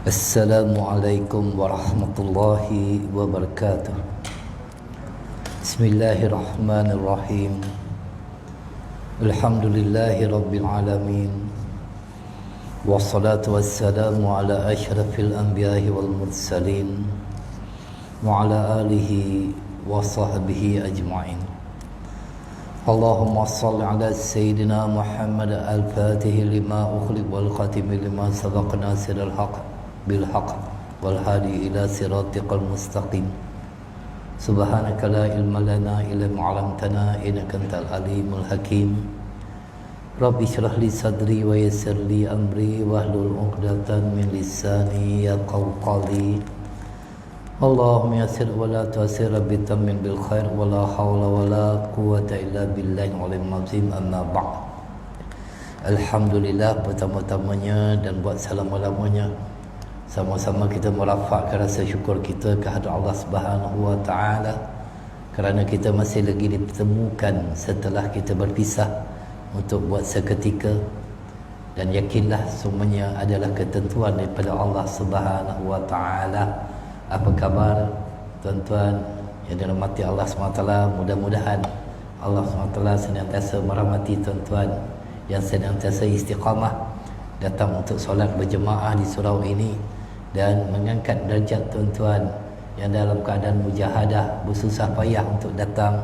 Assalamualaikum warahmatullahi wabarakatuh. Bismillahirrahmanirrahim. Alhamdulillahi rabbil alamin. Wassalatu wassalamu ala asyrafil anbiya'i wal mursalin wa ala alihi wa sahbihi ajma'in. Allahumma salli ala Sayyidina Muhammad al-Fatih lima ukhliq wal khatimi lima sabaq nasiril haqq بالحق والهادي إلى صراطك المستقيم سبحانك لا علم لنا إلا ما علمتنا إنك أنت العليم الحكيم رب اشرح لي صدري ويسر لي أمري واحلل عقدة من لساني يفقهوا قولي اللهم يسر ولا تعسر بتمن بالخير ولا حول ولا قوة إلا بالله العلي العظيم أما بعد. Alhamdulillah, pertama-tamanya dan buat selama-lamanya sama-sama kita merafakkan rasa syukur kita kehadrat Allah Subhanahu wa taala kerana kita masih lagi dipertemukan setelah kita berpisah untuk buat seketika, dan yakinlah semuanya adalah ketentuan daripada Allah Subhanahu wa taala. Apa khabar tuan-tuan yang dirahmati Allah SWT? Mudah-mudahan Allah SWT senantiasa merahmati tuan-tuan yang senantiasa istiqamah datang untuk solat berjemaah di surau ini dan mengangkat darjat tuan-tuan yang dalam keadaan mujahadah, bersusah payah untuk datang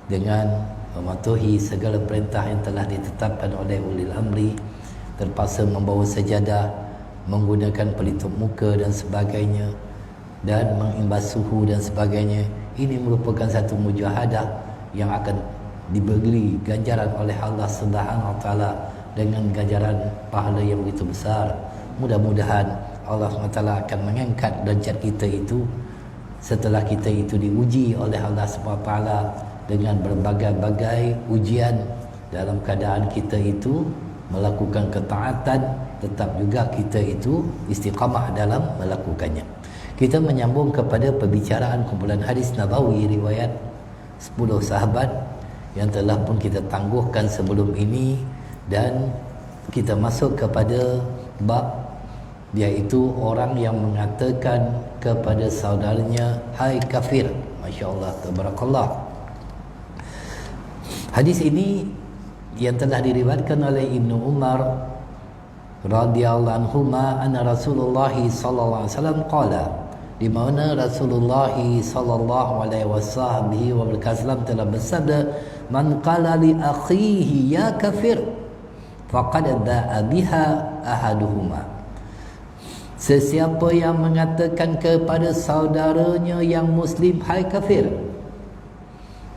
dengan mematuhi segala perintah yang telah ditetapkan oleh ulil amri, terpaksa membawa sajadah, menggunakan pelitup muka dan sebagainya, dan mengimbas suhu dan sebagainya. Ini merupakan satu mujahadah yang akan diberi ganjaran oleh Allah Subhanahu wa taala dengan ganjaran pahala yang begitu besar. Mudah-mudahan Allah SWT akan mengangkat derajat kita itu setelah kita itu diuji oleh Allah SWT dengan berbagai-bagai ujian. Dalam keadaan kita itu melakukan ketaatan, tetap juga kita itu istiqamah dalam melakukannya. Kita menyambung kepada perbicaraan kumpulan hadis Nabawi riwayat 10 sahabat yang telah pun kita tangguhkan sebelum ini, dan kita masuk kepada bab, iaitu orang yang mengatakan kepada saudaranya, hai kafir. Masya Allah, tabarakallah. Hadis ini yang telah diriwayatkan oleh Ibnu Umar radhiyallahu anhuma anna Rasulullah sallallahu alaihi wasallam qala, di mana Rasulullah sallallahu alaihi wasallam telah bersabda, man qala li akhihi ya kafir faqad da'a biha ahaduhuma. Sesiapa yang mengatakan kepada saudaranya yang muslim, hai kafir,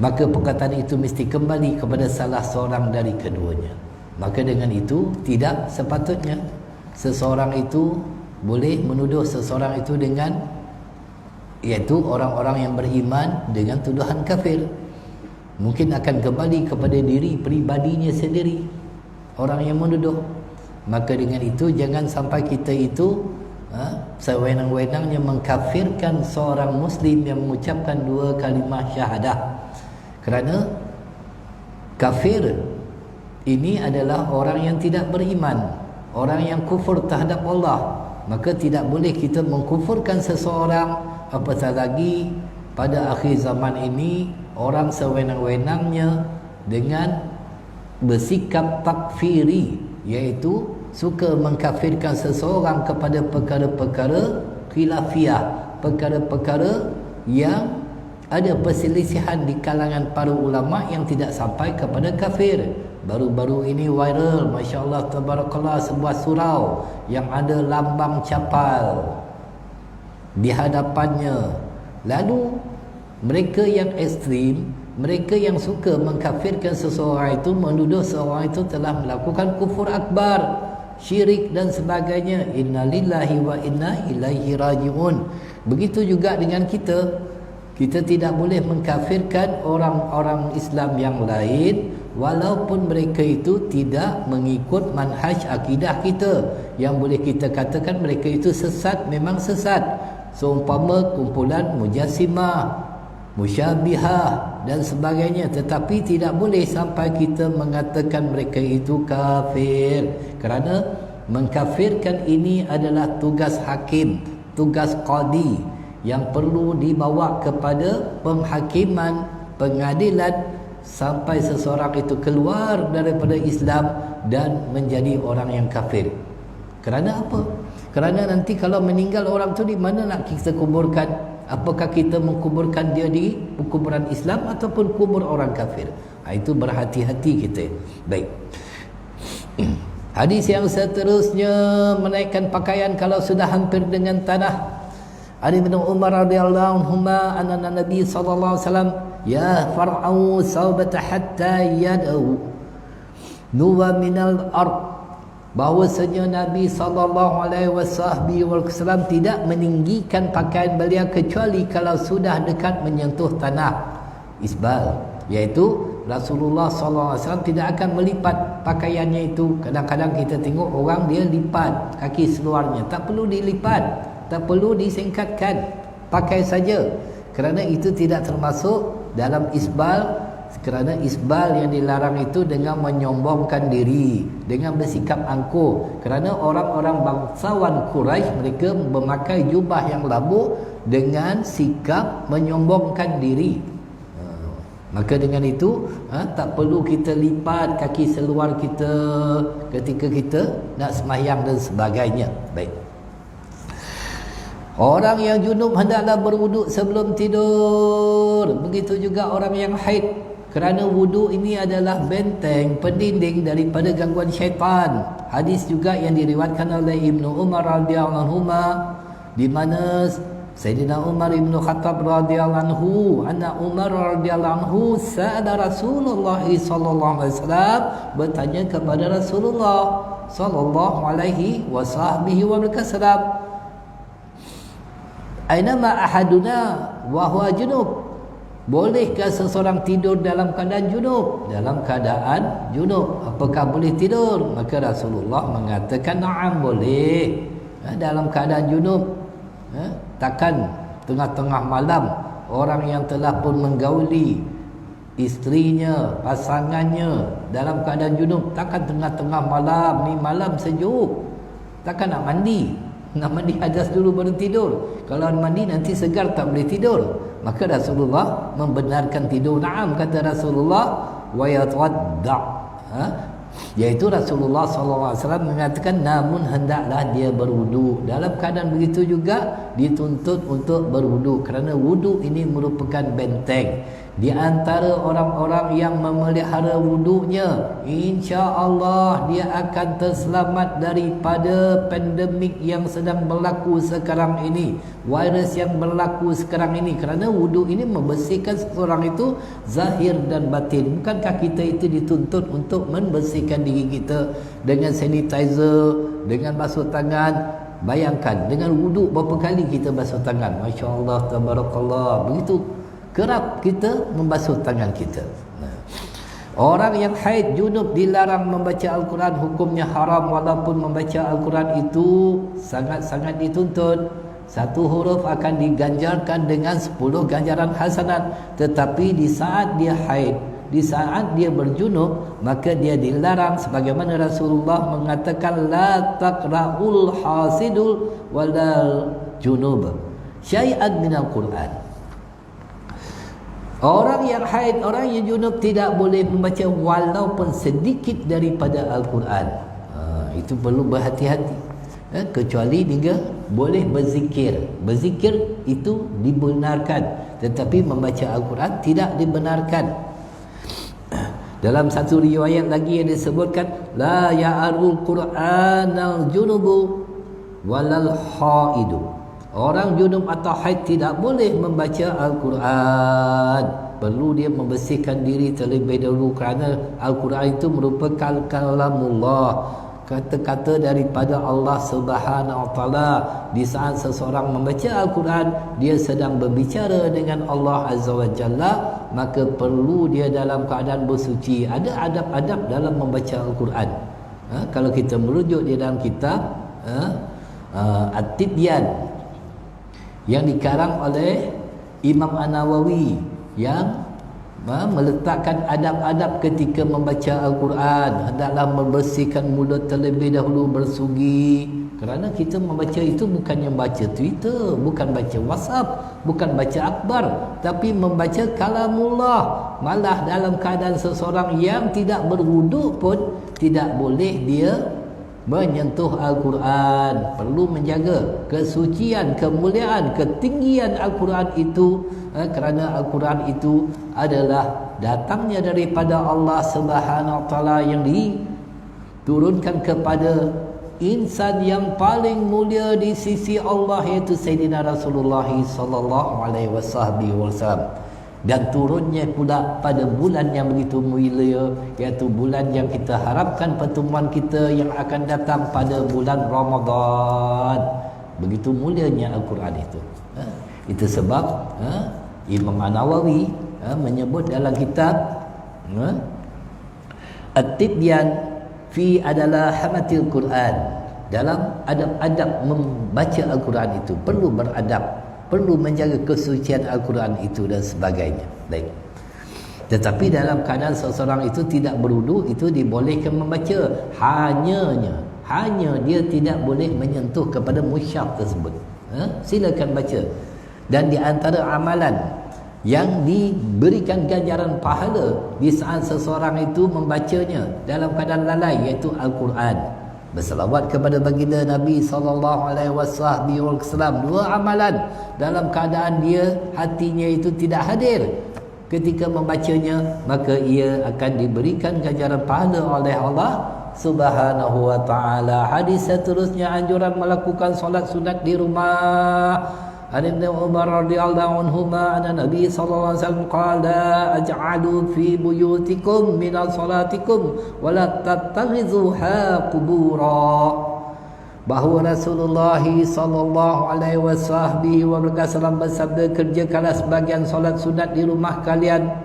maka perkataan itu mesti kembali kepada salah seorang dari keduanya. Maka dengan itu tidak sepatutnya seseorang itu boleh menuduh seseorang itu dengan, iaitu orang-orang yang beriman, dengan tuduhan kafir. Mungkin akan kembali kepada diri pribadinya sendiri orang yang menuduh. Maka dengan itu jangan sampai kita itu sewenang-wenangnya mengkafirkan seorang muslim yang mengucapkan dua kalimah syahadah. Kerana kafir ini adalah orang yang tidak beriman, orang yang kufur terhadap Allah. Maka tidak boleh kita mengkufurkan seseorang, apatah lagi pada akhir zaman ini orang sewenang-wenangnya dengan bersikap takfiri, iaitu suka mengkafirkan seseorang kepada perkara-perkara khilafiyah, perkara-perkara yang ada perselisihan di kalangan para ulama yang tidak sampai kepada kafir. Baru-baru ini viral, Masya Allah, tabarakallah, sebuah surau yang ada lambang capal di hadapannya. Lalu mereka yang ekstrim, mereka yang suka mengkafirkan seseorang itu, menuduh seseorang itu telah melakukan kufur akbar, syirik dan sebagainya. Inna lillahi wa inna ilaihi raji'un. Begitu juga dengan kita. Kita tidak boleh mengkafirkan orang-orang Islam yang lain walaupun mereka itu tidak mengikut manhaj akidah kita. Yang boleh kita katakan mereka itu sesat, memang sesat. Seumpama kumpulan Mujassimah, Musyabihah dan sebagainya. Tetapi tidak boleh sampai kita mengatakan mereka itu kafir, kerana Mengkafirkan ini adalah tugas hakim, tugas qadi yang perlu dibawa kepada penghakiman, pengadilan sampai seseorang itu keluar daripada Islam dan menjadi orang yang kafir. Kerana apa? Kerana nanti kalau meninggal orang tu, di mana nak kita kuburkan? Apakah kita mengkuburkan dia di kuburan Islam ataupun kubur orang kafir? Itu berhati-hati kita. Baik. Hadis yang seterusnya, menaikkan pakaian kalau sudah hampir dengan tanah. Ali bin Umar radhiyallahu anhuma anna Nabi sallallahu alaihi wasallam ya far'u saubata hatta yad'u nuwa minal ard, bahwasanya Nabi sallallahu alaihi wasallam tidak meninggikan pakaian beliau kecuali kalau sudah dekat menyentuh tanah. Isbal, iaitu Rasulullah sallallahu alaihi wasallam tidak akan melipat pakaiannya itu. Kadang-kadang kita tengok orang dia lipat kaki seluarnya, tak perlu dilipat, tak perlu disingkatkan, pakai saja. Kerana itu tidak termasuk dalam isbal. Kerana isbal yang dilarang itu dengan menyombongkan diri, dengan bersikap angkuh. Kerana orang-orang bangsawan Quraisy, mereka memakai jubah yang labuh dengan sikap menyombongkan diri. Maka dengan itu tak perlu kita lipat kaki seluar kita ketika kita nak sembahyang dan sebagainya. Baik. Orang yang junub hendaklah berwuduk sebelum tidur. Begitu juga orang yang haid. Kerana wuduk ini adalah benteng, pendinding daripada gangguan syaitan. Hadis juga yang diriwayatkan oleh Ibnu Umar radhiyallahu anhu, di mana Sayyidina Umar Ibn Khattab radhiyallahu anhu, anna Umar radhiyallahu anhu sa'ala Rasulullah sallallahu alaihi wasallam, bertanya kepada Rasulullah sallallahu alaihi wasallam, ainama ahaduna wa huwa junub, bolehkah seseorang tidur dalam keadaan junub? Dalam keadaan junub, apakah boleh tidur? Maka Rasulullah mengatakan na'am, boleh. Dalam keadaan junub. Takkan tengah-tengah malam orang yang telah pun menggauli isterinya, pasangannya dalam keadaan junub, takkan tengah-tengah malam ni, malam sejuk, takkan nak mandi? Nak mandi hadas dulu baru tidur. Kalau mandi nanti segar tak boleh tidur. Maka Rasulullah membenarkan tidur. Naam, kata Rasulullah, wa yatawadda. Iaitu Rasulullah SAW mengatakan, namun hendaklah dia berwudu. Dalam keadaan begitu juga dituntut untuk berwudu, kerana wudu ini merupakan benteng. Di antara orang-orang yang memelihara wudunya, insya-Allah dia akan terselamat daripada pandemik yang sedang berlaku sekarang ini, virus yang berlaku sekarang ini. Kerana wudu ini membersihkan seseorang itu zahir dan batin. Bukankah kita itu dituntut untuk membersihkan diri kita dengan sanitizer, dengan basuh tangan? Bayangkan dengan wudu berapa kali kita basuh tangan. Masya-Allah, tabarakallah. Begitu kerap kita membasuh tangan kita. Orang yang haid junub dilarang membaca Al-Quran, hukumnya haram, walaupun membaca Al-Quran itu sangat-sangat dituntut. Satu huruf akan diganjarkan dengan 10 ganjaran hasanat. Tetapi di saat dia haid, di saat dia berjunub, maka dia dilarang, sebagaimana Rasulullah mengatakan, la taqra'ul hasidul walal junub syai'an minal Quran. Orang yang haid, orang yang junub tidak boleh membaca walaupun sedikit daripada Al-Quran. Itu perlu berhati-hati. Kecuali dia boleh berzikir. Berzikir itu dibenarkan, tetapi membaca Al-Quran tidak dibenarkan. Dalam satu riwayat lagi yang disebutkan, la ya'arul Qur'anal junubu walal haidu. Orang junub atau haid tidak boleh membaca Al-Quran. Perlu dia membersihkan diri terlebih dahulu, kerana Al-Quran itu merupakan kalamullah, kata-kata daripada Allah Subhanahu Wa Taala. Di saat seseorang membaca Al-Quran, dia sedang berbicara dengan Allah Azza wa Jalla, maka perlu dia dalam keadaan bersuci. Ada adab-adab dalam membaca Al-Quran. Kalau kita merujuk di dalam kitab At-Tibyan yang dikarang oleh Imam An-Nawawi, yang meletakkan adab-adab ketika membaca Al-Quran. Hendaklah membersihkan mulut terlebih dahulu bersugi. Kerana kita membaca itu bukannya baca Twitter, bukan baca WhatsApp, bukan baca akhbar, tapi membaca kalamullah. Malah dalam keadaan seseorang yang tidak berwuduk pun tidak boleh dia menyentuh Al-Quran. Perlu menjaga kesucian, kemuliaan, ketinggian Al-Quran itu, kerana Al-Quran itu adalah datangnya daripada Allah Subhanahu Wa Taala yang diturunkan kepada insan yang paling mulia di sisi Allah, iaitu Sayyidina Rasulullah sallallahu alaihi wasallam. Dan turunnya pula pada bulan yang begitu mulia, iaitu bulan yang kita harapkan pertemuan kita yang akan datang pada bulan Ramadan. Begitu mulianya Al-Quran itu. Itu sebab Imam An-Nawawi menyebut dalam kitab At-Tibyan fi adalah hamatil Quran. Dalam adab-adab membaca Al-Quran itu perlu beradab, perlu menjaga kesucian Al-Quran itu dan sebagainya. Baik. Tetapi dalam keadaan seseorang itu tidak berwudu, itu dibolehkan membaca. Hanya dia tidak boleh menyentuh kepada mushaf tersebut. Silakan baca. Dan di antara amalan yang diberikan ganjaran pahala di saat seseorang itu membacanya dalam keadaan lalai, iaitu Al-Quran. Berselawat kepada baginda Nabi SAW. Dua amalan dalam keadaan dia hatinya itu tidak hadir ketika membacanya, maka ia akan diberikan ganjaran pahala oleh Allah Subhanahu Wa Taala. Hadis seterusnya, anjuran melakukan solat sunat di rumah. An Ibn Umar radhiyallahu anhuma anna Nabi sallallahu alaihi wasallam qala aj'alu fi buyutikum min salatikum wa la tattakhidhuha qubura. Bahawa Rasulullah sallallahu alaihi wasallam bersabda, kerjakanlah sebagian solat sunat di rumah kalian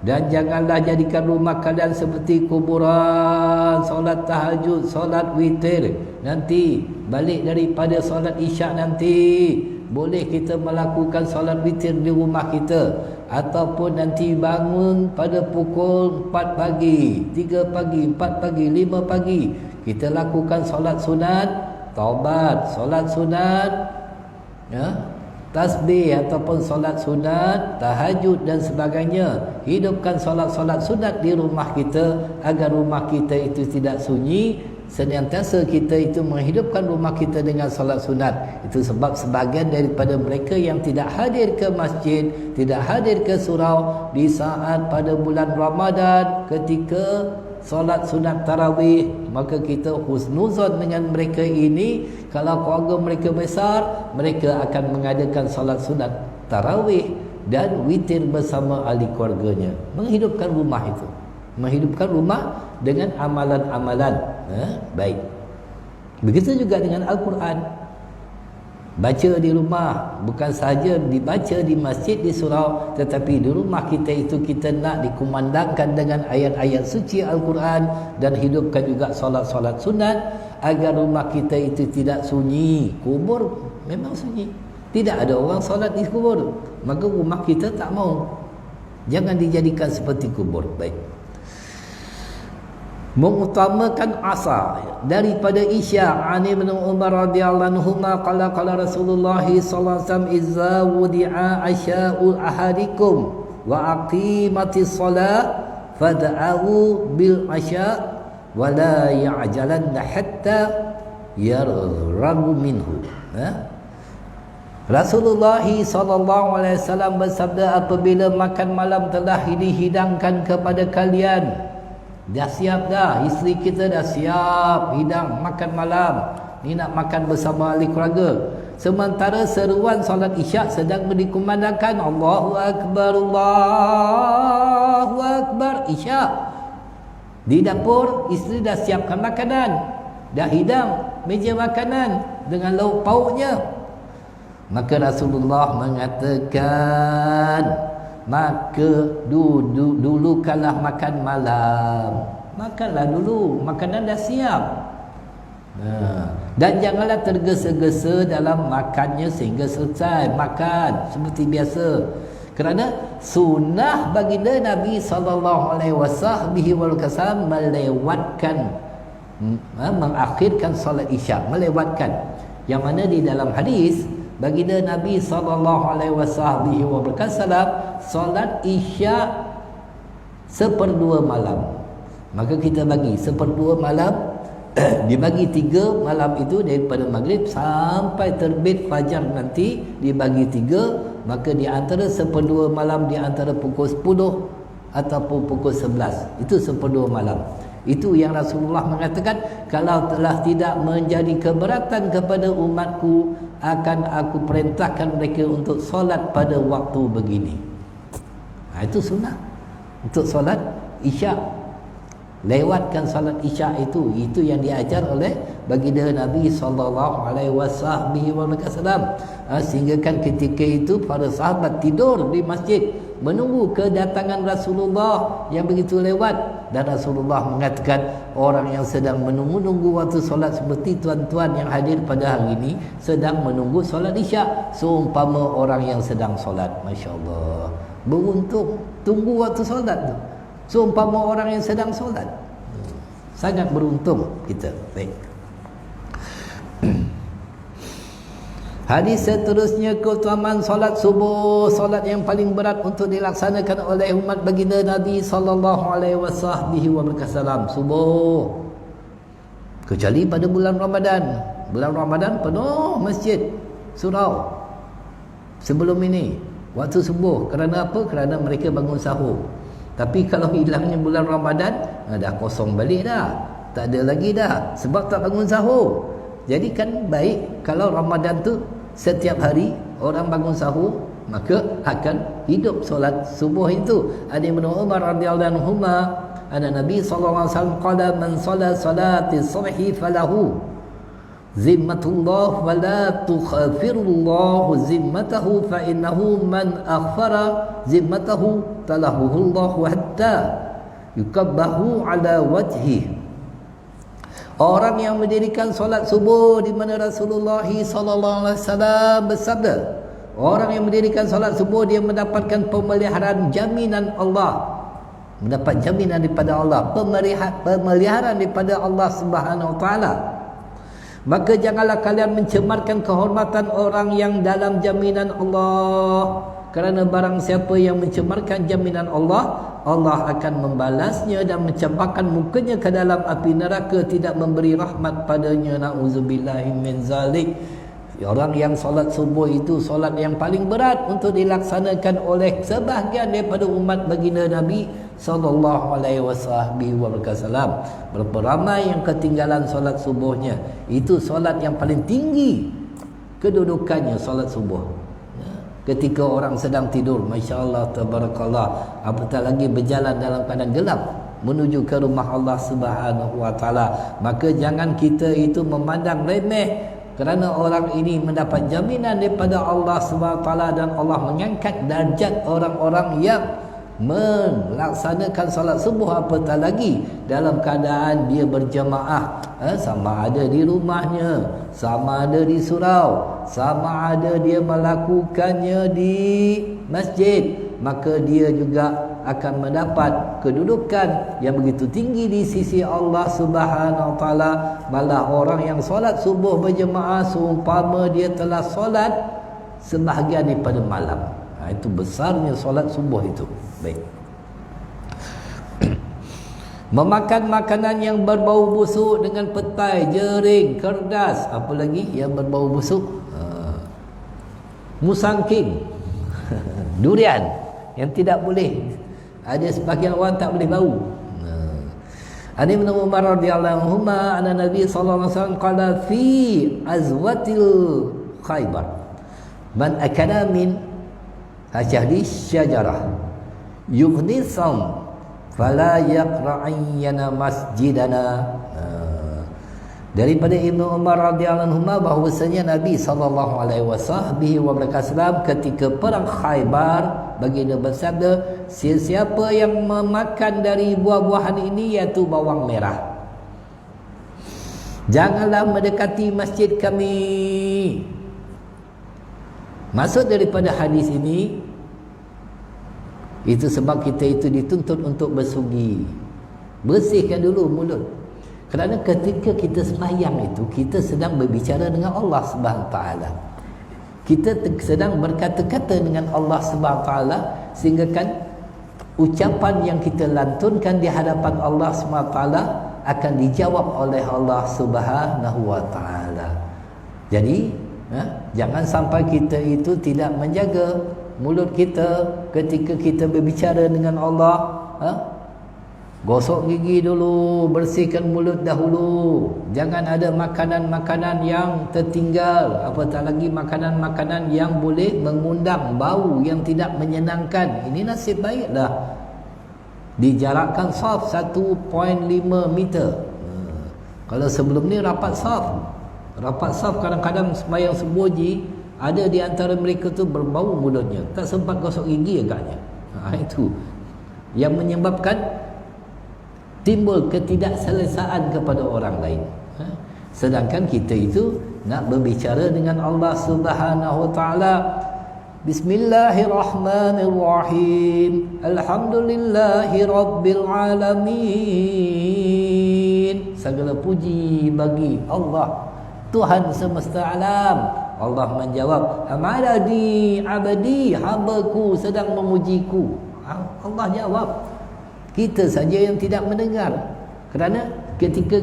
dan janganlah jadikan rumah kalian seperti kuburan. Solat tahajud, solat witir, nanti balik daripada solat isyak nanti boleh kita melakukan solat witir di rumah kita, ataupun nanti bangun pada pukul 4 pagi, 3 pagi, 4 pagi, 5 pagi, kita lakukan solat sunat taubat, solat sunat tasbih ataupun solat sunat tahajud dan sebagainya. Hidupkan solat-solat sunat di rumah kita agar rumah kita itu tidak sunyi. Senantiasa kita itu menghidupkan rumah kita dengan solat sunat. Itu sebab sebahagian daripada mereka yang tidak hadir ke masjid, tidak hadir ke surau di saat pada bulan Ramadan ketika solat sunat tarawih, maka kita husnuzon dengan mereka ini. Kalau keluarga mereka besar, mereka akan mengadakan solat sunat tarawih dan witir bersama ahli keluarganya. Menghidupkan rumah itu, menghidupkan rumah dengan amalan-amalan. Baik. Begitu juga dengan Al-Quran. Baca di rumah, bukan sahaja dibaca di masjid, di surau, tetapi di rumah kita itu kita nak dikumandangkan dengan ayat-ayat suci Al-Quran dan hidupkan juga solat-solat sunat agar rumah kita itu tidak sunyi. Kubur memang sunyi, tidak ada orang solat di kubur, maka rumah kita tak mau. Jangan dijadikan seperti kubur. Baik. Mengutamakan asar daripada isya. Ani bin Umar radhiyallahu anhu qala qala Rasulullah sallallahu alaihi wasallam izza wudi'a asya'u ahadikum wa aqimatis salat fad'u bil asya' wa la ya'jalanna hatta yarghabu minhu. Rasulullah sallallahu alaihi wasallam bersabda, apabila makan malam telah dihidangkan kepada kalian, dah siap dah, isteri kita dah siap hidang makan malam, ni nak makan bersama ahli keluarga, sementara seruan solat isyak sedang dikumandangkan, Allahu Akbar, Allahu Akbar, isyak. Di dapur isteri dah siapkan makanan, dah hidang meja makanan dengan lauk pauknya. Maka Rasulullah mengatakan, maka dulukanlah makan malam. Makanlah dulu, makanan dah siap. Dan janganlah tergesa-gesa dalam makannya sehingga selesai makan seperti biasa. Kerana sunnah baginda Nabi SAW melewatkan, mengakhirkan solat isyak, melewatkan. Yang mana di dalam hadis baginda Nabi SAW solat isyak 1/2 malam. Maka kita bagi 1/2 malam dibagi 3 malam itu, daripada maghrib sampai terbit fajar nanti dibagi 3, maka di antara 1/2 malam, di antara pukul 10 ataupun pukul 11, itu 1/2 malam. Itu yang Rasulullah mengatakan, kalau telah tidak menjadi keberatan kepada umatku, akan aku perintahkan mereka untuk solat pada waktu begini. Itu sunnah untuk solat isyak. Lewatkan solat isyak itu yang diajar oleh baginda Nabi SAW. Sehingga kan ketika itu para sahabat tidur di masjid menunggu kedatangan Rasulullah yang begitu lewat. Dan Rasulullah mengatakan, orang yang sedang menunggu-nunggu waktu solat seperti tuan-tuan yang hadir pada hari ini sedang menunggu solat isyak, seumpama orang yang sedang solat. Masya Allah, beruntung tunggu waktu solat tu, seumpama orang yang sedang solat. Sangat beruntung kita. Baik. Hadis seterusnya, keutamaan solat subuh, solat yang paling berat untuk dilaksanakan oleh umat baginda Nabi SAW. Subuh, kecuali pada bulan Ramadan. Bulan Ramadan penuh masjid, surau sebelum ini waktu subuh. Kerana apa? Kerana mereka bangun sahur. Tapi kalau hilangnya bulan Ramadan, dah kosong balik dah, tak ada lagi dah, sebab tak bangun sahur. Jadi kan baik kalau Ramadan tu setiap hari orang bangun sahur, maka akan hidup solat subuh itu. Ada Ibnu Umar radhiyallahu anhu, ana Nabi sallallahu alaihi wasallam qala, man shalla salati subhi falahu zimmatullah wa la tukhafirullahu zimmatahu, fa innahu man akhfara zimmatahu talahuhullahu hatta yukabbahu ala wajhihi. Orang yang mendirikan solat subuh, di mana Rasulullah SAW bersabda, orang yang mendirikan solat subuh, dia mendapatkan pemeliharaan jaminan Allah, mendapat jaminan daripada Allah, pemeliharaan daripada Allah Subhanahu Wa Taala. Maka janganlah kalian mencemarkan kehormatan orang yang dalam jaminan Allah, kerana barang siapa yang mencemarkan jaminan Allah, Allah akan membalasnya dan mencampakkan mukanya ke dalam api neraka, tidak memberi rahmat padanya. Na'udzubillahi min zalik. Orang yang solat subuh itu solat yang paling berat untuk dilaksanakan oleh sebahagian daripada umat baginda Nabi sallallahu alaihi wasallam. Berapa ramai yang ketinggalan solat subuhnya. Itu solat yang paling tinggi kedudukannya, solat subuh. Ketika orang sedang tidur, Masya Allah, Tabarakallah, apatah lagi berjalan dalam keadaan gelap menuju ke rumah Allah Subhanahu Wa Taala, maka jangan kita itu memandang remeh, kerana orang ini mendapat jaminan daripada Allah Subhanahu Wa Taala, dan Allah mengangkat darjat orang-orang yang melaksanakan salat subuh, apatah lagi dalam keadaan dia berjamaah, sama ada di rumahnya, sama ada di surau, sama ada dia melakukannya di masjid, maka dia juga akan mendapat kedudukan yang begitu tinggi di sisi Allah Subhanahu Wa Taala. Malah orang yang solat subuh berjemaah seumpama dia telah solat sebahagian daripada malam. Itu besarnya solat subuh itu. Baik. Memakan makanan yang berbau busuk dengan petai, jering, kerdas, apa lagi yang berbau busuk? Musangking, durian yang tidak boleh. Ada sebahagian orang tak boleh bau. Ada Ibnu Umar radhiyallahu anhu, anna Nabi sallallahu alaihi wasallam qala fi azwatil Khaybar, man akala min hajari syajarah yughni sam fala yaqra'ayyana masjidana. Daripada Ibnu Umar radhiyallahu anhu bahwasanya Nabi sallallahu alaihi wasallam ketika perang Khaybar, baginda bersabda, sesiapa yang memakan dari buah-buahan ini, iaitu bawang merah, janganlah mendekati masjid kami. Maksud daripada hadis ini, Itu sebab kita itu dituntut untuk bersugi. Bersihkan dulu mulut. Kerana ketika kita sembahyang itu, kita sedang berbicara dengan Allah Subhanahu Wa Taala. Kita sedang berkata-kata dengan Allah Subhanahu Wa Taala, sehingga kan ucapan yang kita lantunkan di hadapan Allah Subhanahu Wa Taala akan dijawab oleh Allah Subhanahu Wa Taala. Jadi jangan sampai kita itu tidak menjaga mulut kita ketika kita berbicara dengan Allah. Gosok gigi dulu, bersihkan mulut dahulu. Jangan ada makanan-makanan yang tertinggal, apatah lagi makanan-makanan yang boleh mengundang bau yang tidak menyenangkan. Ini nasib baiklah dijarakkan saf 1.5 meter. Kalau sebelum ni rapat saf kadang-kadang sembahyang sebuji, ada di antara mereka tu berbau mulutnya, tak sempat gosok gigi agaknya. Itu yang menyebabkan timbul ketidakselesaan kepada orang lain. Sedangkan kita itu nak berbicara dengan Allah Subhanahu Wa Taala. Bismillahirrahmanirrahim. Alhamdulillahi rabbil alamin. Segala puji bagi Allah, Tuhan semesta alam. Allah menjawab, hamadani abdi, hambaku sedang memujiku. Allah jawab. Kita saja yang tidak mendengar. Kerana ketika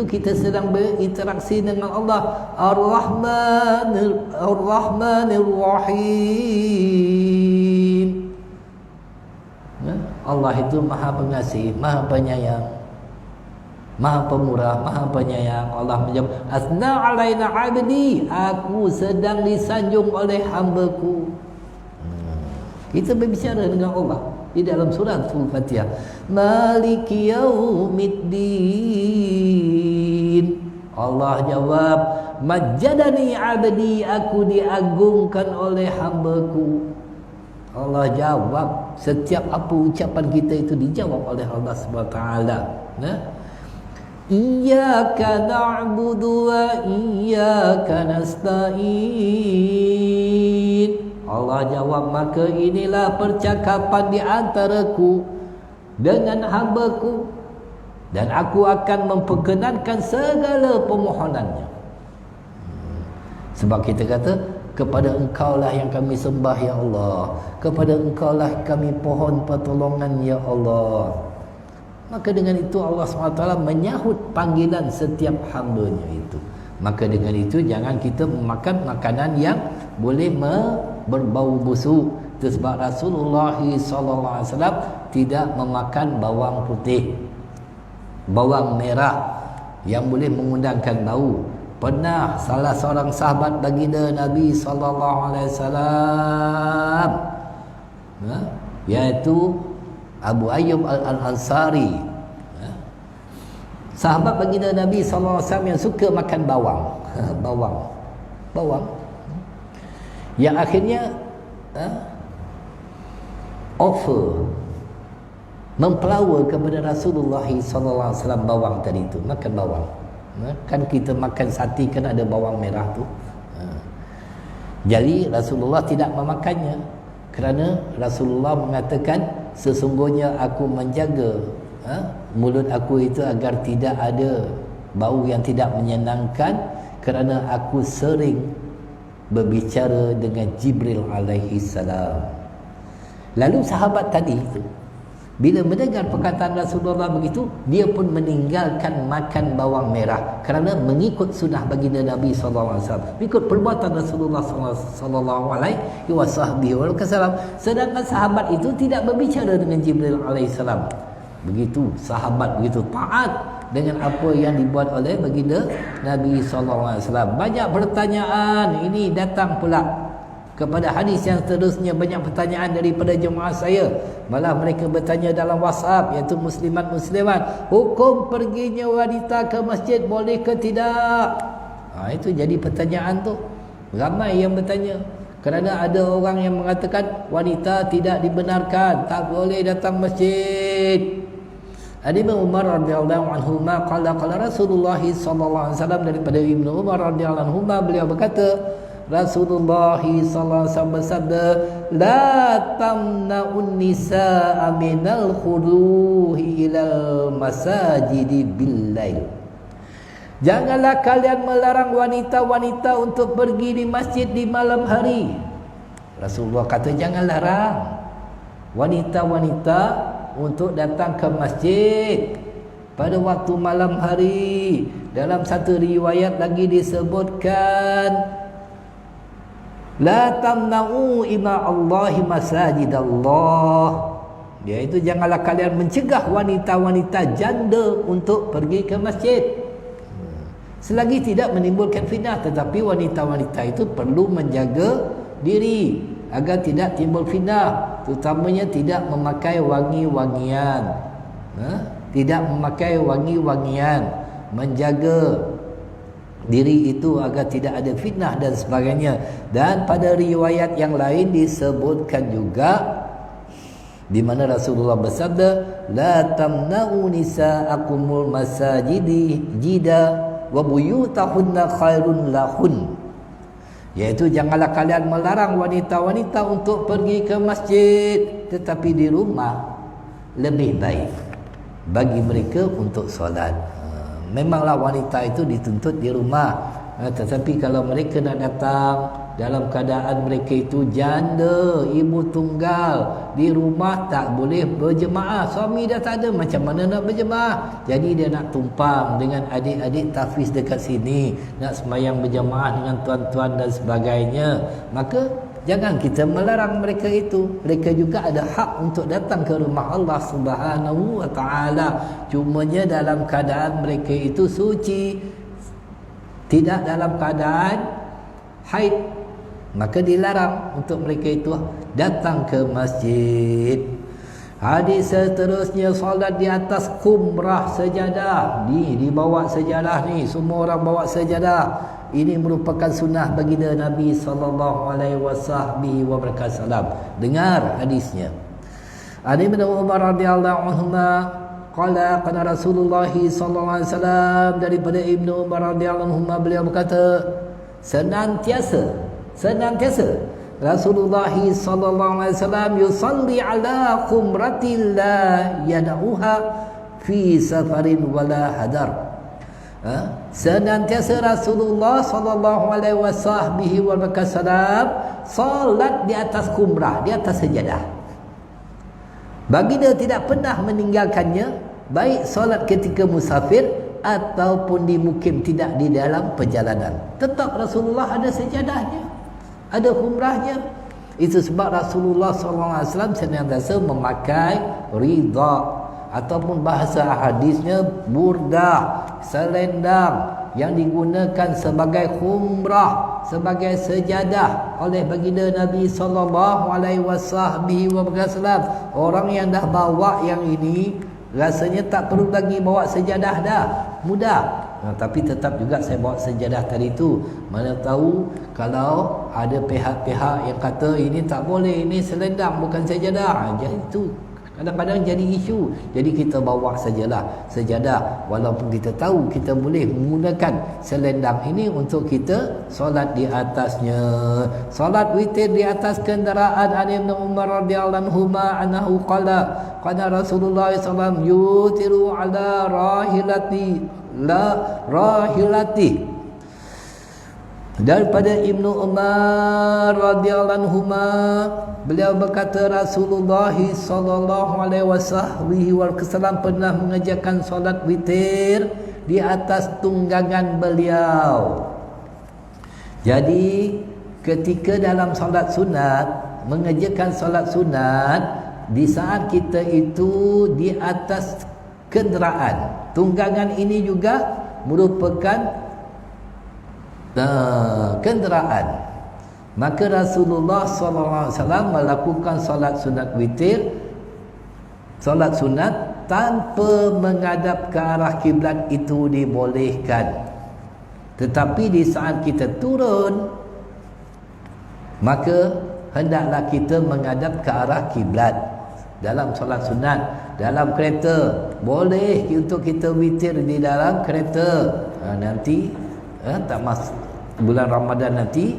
kita sedang berinteraksi dengan Allah, Ar-Rahmanir Rahim. Allah itu Maha Pengasih, Maha Penyayang, Maha Pemurah, Maha Penyayang. Allah menjawab, asna alaina abdi, aku sedang disanjung oleh hambaku. Kita berbicara dengan Allah di dalam surah Al-Fatihah. Maliki yaumiddin. Allah jawab, majadani abdi, aku diagungkan oleh hambaku. Allah jawab. Setiap apa ucapan kita itu dijawab oleh Allah Subhanahu Wa Taala. Iyyaka na'budu wa iyyaka nasta'in. Allah jawab, maka inilah percakapan di antaraku dengan hambaku, dan aku akan memperkenankan segala permohonannya. Sebab kita kata, kepada Engkaulah yang kami sembah ya Allah, kepada Engkaulah kami pohon pertolongan ya Allah. Maka dengan itu Allah SWT menyahut panggilan setiap hamba-Nya itu. Maka dengan itu jangan kita memakan makanan yang boleh berbau busuk. Itu sebab Rasulullah SAW tidak memakan bawang putih, bawang merah yang boleh mengundangkan bau. Pernah salah seorang sahabat baginda Nabi SAW, iaitu Abu Ayyub Al-Ansari, sahabat baginda Nabi SAW yang suka makan bawang. Bawang yang akhirnya offer, mempelawa kepada Rasulullah SAW bawang tadi itu, makan bawang. Kan kita makan sate kan ada bawang merah tu. Jadi Rasulullah tidak memakannya, kerana Rasulullah mengatakan, sesungguhnya aku menjaga mulut aku itu agar tidak ada bau yang tidak menyenangkan, kerana aku sering berbicara dengan Jibril alaihi salam. Lalu sahabat tadi itu, bila mendengar perkataan Rasulullah begitu, dia pun meninggalkan makan bawang merah kerana mengikut sunnah baginda Nabi SAW, mengikut perbuatan Rasulullah SAW. Sedangkan sahabat itu tidak berbicara dengan Jibril AS. Begitu sahabat begitu taat dengan apa yang dibuat oleh baginda Nabi SAW. Banyak pertanyaan ini datang pula kepada hadis yang seterusnya. Banyak pertanyaan daripada jemaah saya, malah mereka bertanya dalam WhatsApp, iaitu muslimat, hukum perginya wanita ke masjid boleh ke tidak? Itu jadi pertanyaan tu. Ramai yang bertanya, kerana ada orang yang mengatakan wanita tidak dibenarkan, tak boleh datang masjid. Ibnu Umar radhiyallahu anhu qala Rasulullah sallallahu alaihi wasallam, daripada Ibnu Umar radhiyallahu anhu beliau berkata, Rasulullah sallallahu alaihi wasallam bersabda, la tamna'un nisaa minal khuruhi ilal masajidi billail. Janganlah kalian melarang wanita-wanita untuk pergi di masjid di malam hari. Rasulullah kata jangan larang wanita-wanita untuk datang ke masjid pada waktu malam hari. Dalam satu riwayat lagi disebutkan, la tamna'u ima Allahi masajidallah, iaitu janganlah kalian mencegah wanita-wanita janda untuk pergi ke masjid selagi tidak menimbulkan fitnah. Tetapi wanita-wanita itu perlu menjaga diri agar tidak timbul fitnah, terutamanya tidak memakai wangi-wangian, tidak memakai wangi-wangian, menjaga diri itu agar tidak ada fitnah dan sebagainya. Dan pada riwayat yang lain disebutkan juga di mana Rasulullah bersabda, la tamna'u nisa'akumul masajidi jida wa buyutahunna khairun lahun, iaitu janganlah kalian melarang wanita-wanita untuk pergi ke masjid, tetapi di rumah lebih baik bagi mereka untuk solat. Memanglah wanita itu dituntut di rumah, tetapi kalau mereka nak datang dalam keadaan mereka itu janda, ibu tunggal, di rumah tak boleh berjemaah. Suami dah tak ada, macam mana nak berjemaah? Jadi dia nak tumpang dengan adik-adik tahfiz dekat sini, nak sembahyang berjemaah dengan tuan-tuan dan sebagainya. Maka jangan kita melarang mereka itu. Mereka juga ada hak untuk datang ke rumah Allah Subhanahu wa taala. Cumanya dalam keadaan mereka itu suci, tidak dalam keadaan haid, maka dilarang untuk mereka itu datang ke masjid. Hadis seterusnya, solat di atas kumrah sejadah. Dibawa sejadah ni, semua orang bawa sejadah. Ini merupakan sunnah baginda Nabi sallallahu alaihi wasallam. Dengar hadisnya. Ali bin Umar radhiyallahu anhuma qala qala Rasulullah sallallahu alaihi wasallam, daripada Ibnu Umar radhiyallahu anhuma beliau berkata, senantiasa Rasulullah sallallahu alaihi wasallam yusalli ala khumratin la yad'uha fi safarin wala hadar. Senantiasa Rasulullah sallallahu alaihi wasallam salat di atas kumrah, di atas sejadah. Baginda tidak pernah meninggalkannya, baik solat ketika musafir ataupun di mukim, tidak di dalam perjalanan. Tetap Rasulullah ada sejadahnya, ada kumrahnya. Itu sebab Rasulullah SAW senantiasa memakai ridha, ataupun bahasa hadisnya burdah, selendang yang digunakan sebagai khumrah, sebagai sejadah oleh baginda Nabi sallallahu alaihi wasallam. Orang yang dah bawa yang ini rasanya tak perlu lagi bawa sejadah dah, mudah. Tapi tetap juga saya bawa sejadah tadi tu. Mana tahu kalau ada pihak-pihak yang kata ini tak boleh, ini selendang bukan sejadah. Jadi itu kadang-kadang jadi isu. Jadi kita bawa sajalah sejadah, walaupun kita tahu kita boleh menggunakan selendang ini untuk kita solat di atasnya. Solat witir di atas kenderaan. An Ibnu Umar radhiyallahu anhu qala qala Rasulullah sallallahu yutiru ala rahilati. Daripada Ibnu Umar radhiyallahu anhu, beliau berkata Rasulullah sallallahu alaihi wasallam pernah mengerjakan solat witir di atas tunggangan beliau. Jadi ketika dalam solat sunat, mengerjakan solat sunat, di saat kita itu di atas kenderaan, tunggangan ini juga merupakan kenderaan, maka Rasulullah SAW melakukan solat sunat witir, solat sunat tanpa menghadap ke arah kiblat itu dibolehkan. Tetapi di saat kita turun, maka hendaklah kita menghadap ke arah kiblat. Dalam solat sunat, dalam kereta boleh untuk kita witir di dalam kereta. Nanti tak bulan Ramadan nanti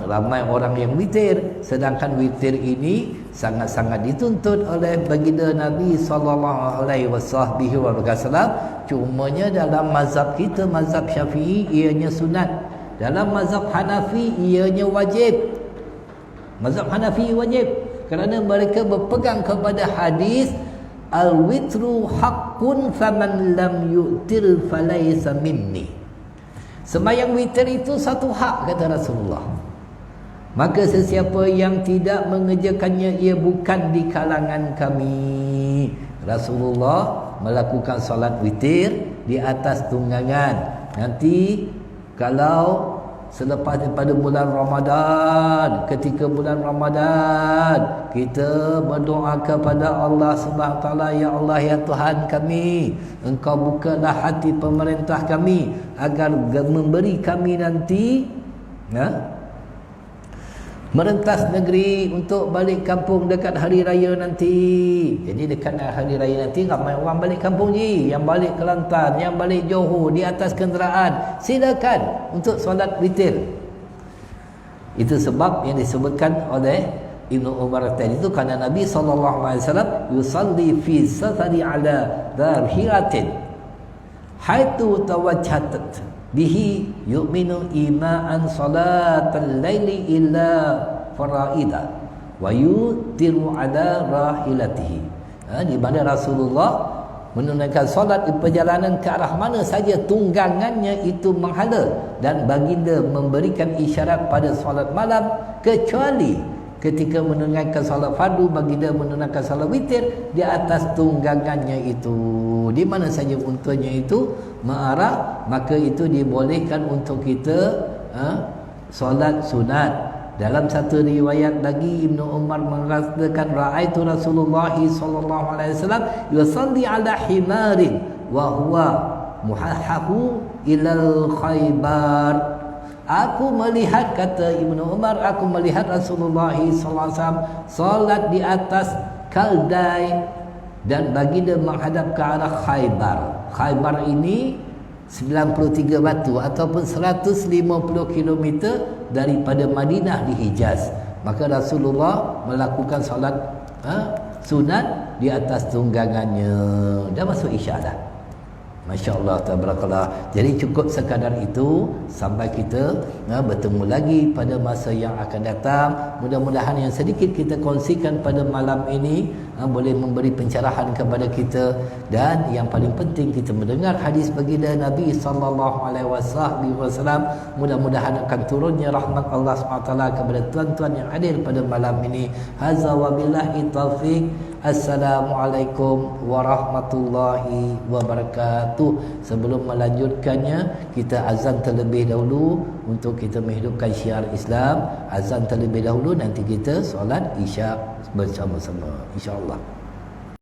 Ramai orang yang witir, sedangkan witir ini sangat-sangat dituntut oleh baginda Nabi sallallahu alaihi wasallam. Cumanya dalam mazhab kita, mazhab Syafi'i, ianya sunat. Dalam mazhab Hanafi ianya wajib. Mazhab Hanafi wajib kerana mereka berpegang kepada hadis al-witru haqqun faman lam yu'tir falaysa minni. Sembahyang witir itu satu hak, kata Rasulullah. Maka sesiapa yang tidak mengerjakannya, ia bukan di kalangan kami. Rasulullah melakukan solat witir di atas tunggangan. Nanti kalau selepas daripada bulan Ramadan, ketika bulan Ramadan kita berdoa kepada Allah Subhanahu taala, ya Allah, ya Tuhan kami, Engkau bukalah hati pemerintah kami agar memberi kami nanti merentas negeri untuk balik kampung dekat hari raya nanti. Jadi dekat hari raya nanti ramai orang balik kampung je, yang balik Kelantan, yang balik Johor di atas kenderaan, silakan untuk solat witir. Itu sebab yang disebutkan oleh Ibnu Umar tadi itu, kerana Nabi SAW yusalli fi safari ala darhiratin haitu tawajjahat bihi yu'minu ima'an salatal laili illa faraida wa yutiru ala rahilatihi. Di mana Rasulullah menunaikan solat di perjalanan ke arah mana saja tunggangannya itu menghala, dan baginda memberikan isyarat pada solat malam, kecuali ketika menunaikan solat fardu, baginda menunaikan solat witir di atas tunggangannya itu. Di mana saja untanya itu mengarah, maka itu dibolehkan untuk kita solat sunat. Dalam satu riwayat lagi, Ibnu Umar mengatakan, ra'aitu Rasulullah sallallahu alaihi wasallam yusalli ala himarin wa huwa muhahhahu ilal Khaybar. Aku melihat, kata Ibnu Umar, aku melihat Rasulullah sallallahu alaihi wasallam solat di atas kaldai dan baginda menghadap ke arah Khaybar. Khaybar ini 93 batu ataupun 150 km daripada Madinah di Hijaz. Maka Rasulullah melakukan solat sunat di atas tunggangannya. Dah masuk Isyak dah. Masya Allah, tabarakallah. Jadi cukup sekadar itu sampai kita bertemu lagi pada masa yang akan datang. Mudah-mudahan yang sedikit kita kongsikan pada malam ini boleh memberi pencerahan kepada kita, dan yang paling penting kita mendengar hadis baginda Nabi sallallahu alaihi wasallam. Mudah-mudahan akan turunnya rahmat Allah SWT kepada tuan-tuan yang hadir pada malam ini. Hazza wa billahi taufiq. Assalamualaikum warahmatullahi wabarakatuh. Sebelum melanjutkannya, kita azan terlebih dahulu untuk kita menghidupkan syiar Islam. Azan terlebih dahulu, nanti kita solat Isyak bersama-sama, insya-Allah.